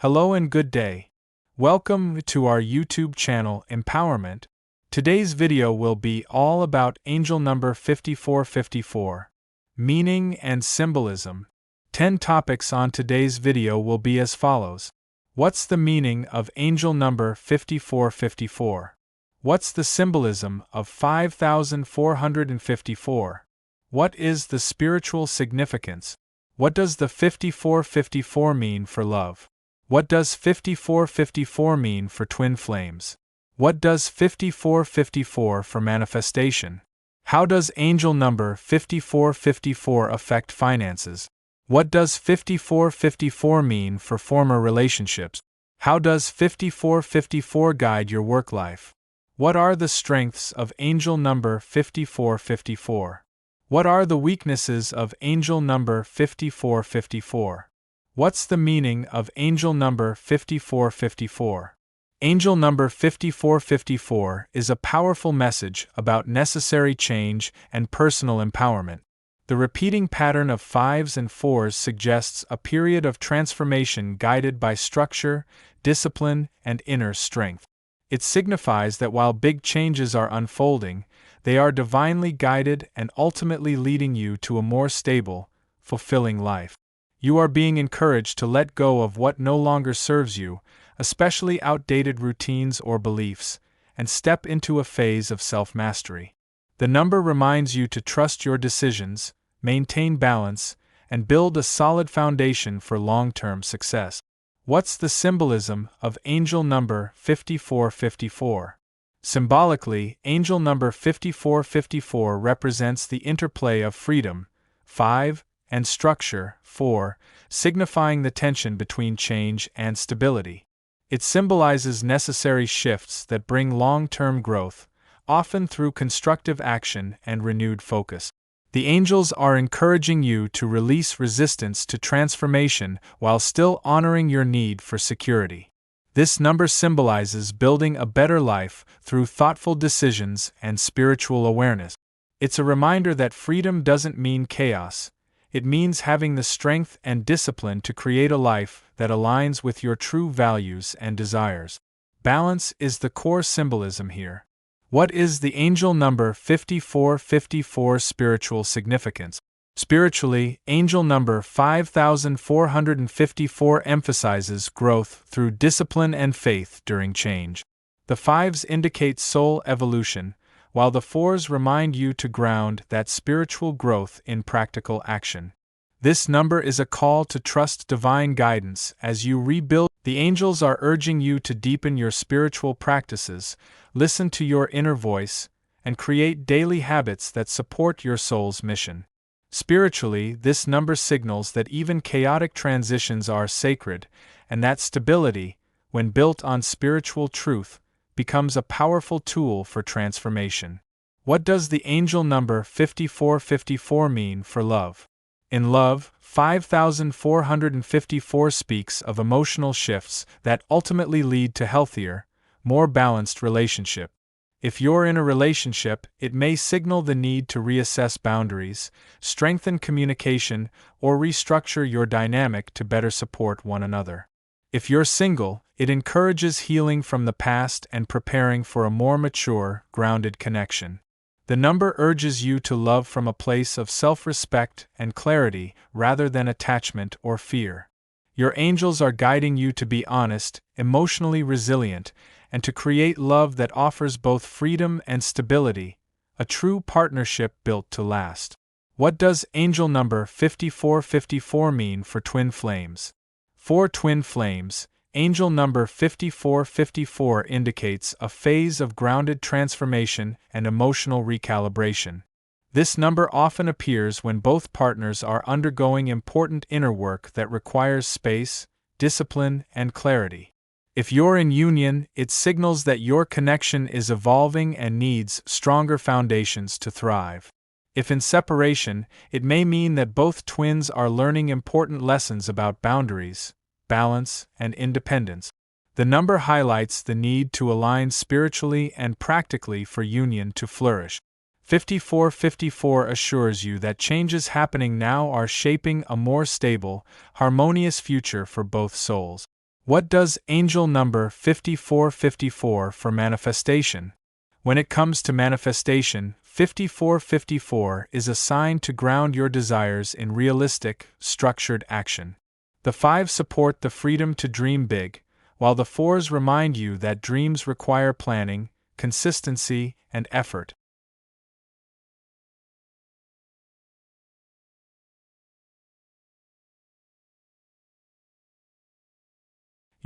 Hello and good day. Welcome to our YouTube channel Empowerment. Today's video will be all about angel number 5454, meaning and symbolism. 10 topics on today's video will be as follows. What's the meaning of angel number 5454? What's the symbolism of 5454? What is the spiritual significance? What does the 5454 mean for love? What does 5454 mean for twin flames? What does 5454 for manifestation? How does angel number 5454 affect finances? What does 5454 mean for former relationships? How does 5454 guide your work life? What are the strengths of angel number 5454? What are the weaknesses of angel number 5454? What's the meaning of angel number 5454? Angel number 5454 is a powerful message about necessary change and personal empowerment. The repeating pattern of 5s and 4s suggests a period of transformation guided by structure, discipline, and inner strength. It signifies that while big changes are unfolding, they are divinely guided and ultimately leading you to a more stable, fulfilling life. You are being encouraged to let go of what no longer serves you, especially outdated routines or beliefs, and step into a phase of self-mastery. The number reminds you to trust your decisions, maintain balance, and build a solid foundation for long-term success. What's the symbolism of angel number 5454? Symbolically, angel number 5454 represents the interplay of freedom, 5, and structure, 4, signifying the tension between change and stability. It symbolizes necessary shifts that bring long-term growth, often through constructive action and renewed focus. The angels are encouraging you to release resistance to transformation while still honoring your need for security. This number symbolizes building a better life through thoughtful decisions and spiritual awareness. It's a reminder that freedom doesn't mean chaos. It means having the strength and discipline to create a life that aligns with your true values and desires. Balance is the core symbolism here. What is the angel number 5454 spiritual significance? Spiritually, angel number 5454 emphasizes growth through discipline and faith during change. The 5s indicate soul evolution, while the 4s remind you to ground that spiritual growth in practical action. This number is a call to trust divine guidance as you rebuild. The angels are urging you to deepen your spiritual practices, listen to your inner voice, and create daily habits that support your soul's mission. Spiritually, this number signals that even chaotic transitions are sacred, and that stability, when built on spiritual truth, becomes a powerful tool for transformation. What does the angel number 5454 mean for love? In love, 5454 speaks of emotional shifts that ultimately lead to healthier, more balanced relationship. If you're in a relationship, it may signal the need to reassess boundaries, strengthen communication, or restructure your dynamic to better support one another. If you're single, it encourages healing from the past and preparing for a more mature, grounded connection. The number urges you to love from a place of self-respect and clarity rather than attachment or fear. Your angels are guiding you to be honest, emotionally resilient, and to create love that offers both freedom and stability, a true partnership built to last. What does angel number 5454 mean for twin flames? For twin flames, angel number 5454 indicates a phase of grounded transformation and emotional recalibration. This number often appears when both partners are undergoing important inner work that requires space, discipline, and clarity. If you're in union, it signals that your connection is evolving and needs stronger foundations to thrive. If in separation, it may mean that both twins are learning important lessons about boundaries, balance, and independence. The number highlights the need to align spiritually and practically for union to flourish. 5454 assures you that changes happening now are shaping a more stable, harmonious future for both souls. What does angel number 5454 for manifestation? When it comes to manifestation, 5454 is a sign to ground your desires in realistic, structured action. The 5 support the freedom to dream big, while the 4s remind you that dreams require planning, consistency, and effort.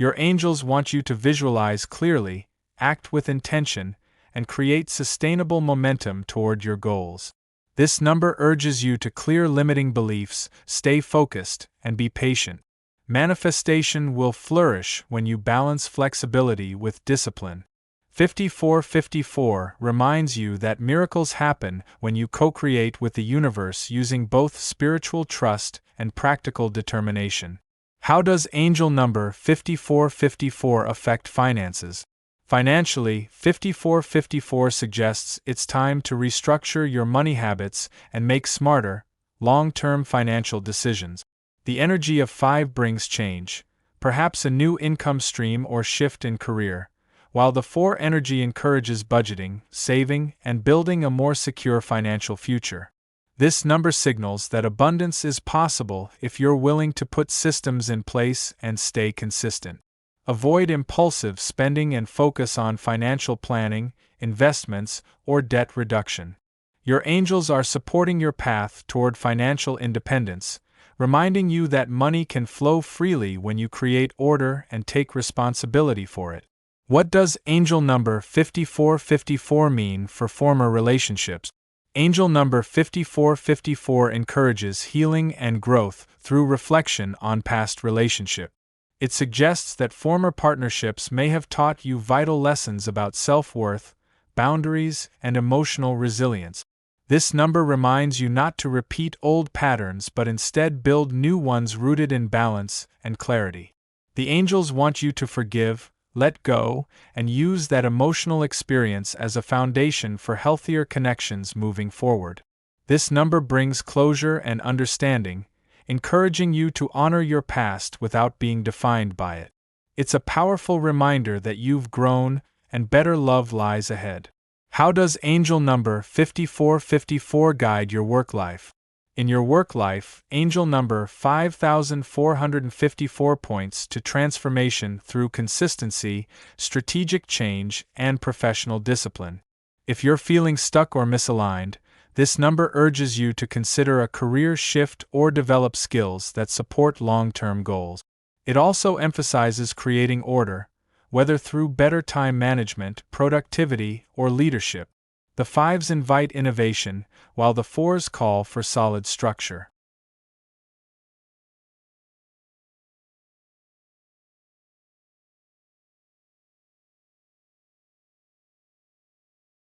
Your angels want you to visualize clearly, act with intention, and create sustainable momentum toward your goals. This number urges you to clear limiting beliefs, stay focused, and be patient. Manifestation will flourish when you balance flexibility with discipline. 5454 reminds you that miracles happen when you co-create with the universe using both spiritual trust and practical determination. How does angel number 5454 affect finances? Financially, 5454 suggests it's time to restructure your money habits and make smarter, long-term financial decisions. The energy of 5 brings change, perhaps a new income stream or shift in career, while the 4 energy encourages budgeting, saving, and building a more secure financial future. This number signals that abundance is possible if you're willing to put systems in place and stay consistent. Avoid impulsive spending and focus on financial planning, investments, or debt reduction. Your angels are supporting your path toward financial independence, reminding you that money can flow freely when you create order and take responsibility for it. What does angel number 5454 mean for former relationships? Angel number 5454 encourages healing and growth through reflection on past relationships. It suggests that former partnerships may have taught you vital lessons about self-worth, boundaries, and emotional resilience. This number reminds you not to repeat old patterns but instead build new ones rooted in balance and clarity. The angels want you to forgive, let go, and use that emotional experience as a foundation for healthier connections moving forward. This number brings closure and understanding, encouraging you to honor your past without being defined by it. It's a powerful reminder that you've grown and better love lies ahead. How does angel number 5454 guide your work life? In your work life, angel number 5454 points to transformation through consistency, strategic change, and professional discipline. If you're feeling stuck or misaligned, this number urges you to consider a career shift or develop skills that support long-term goals. It also emphasizes creating order, whether through better time management, productivity, or leadership. The 5s invite innovation, while the 4s call for solid structure.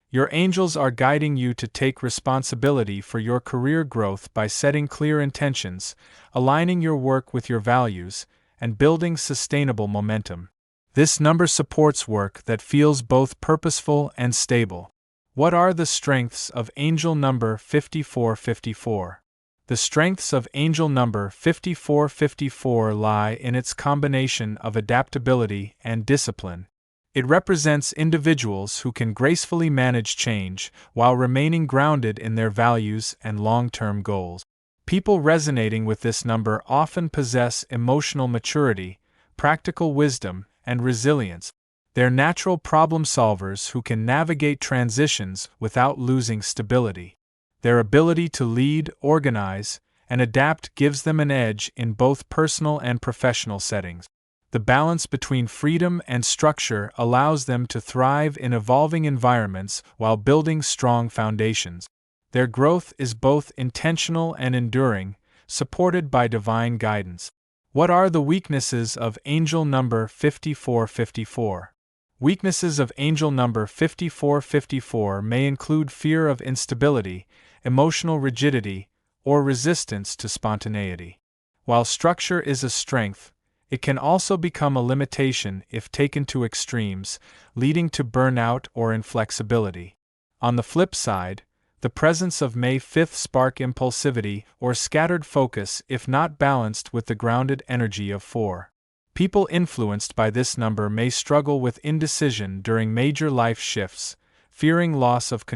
Your angels are guiding you to take responsibility for your career growth by setting clear intentions, aligning your work with your values, and building sustainable momentum. This number supports work that feels both purposeful and stable. What are the strengths of angel number 5454? The strengths of angel number 5454 lie in its combination of adaptability and discipline. It represents individuals who can gracefully manage change while remaining grounded in their values and long-term goals. People resonating with this number often possess emotional maturity, practical wisdom, and resilience. They're natural problem solvers who can navigate transitions without losing stability. Their ability to lead, organize, and adapt gives them an edge in both personal and professional settings. The balance between freedom and structure allows them to thrive in evolving environments while building strong foundations. Their growth is both intentional and enduring, supported by divine guidance. What are the weaknesses of angel number 5454? Weaknesses of angel number 5454 may include fear of instability, emotional rigidity, or resistance to spontaneity. While structure is a strength, it can also become a limitation if taken to extremes, leading to burnout or inflexibility. On the flip side, the presence of may 5th spark impulsivity or scattered focus if not balanced with the grounded energy of 4. People influenced by this number may struggle with indecision during major life shifts, fearing loss of control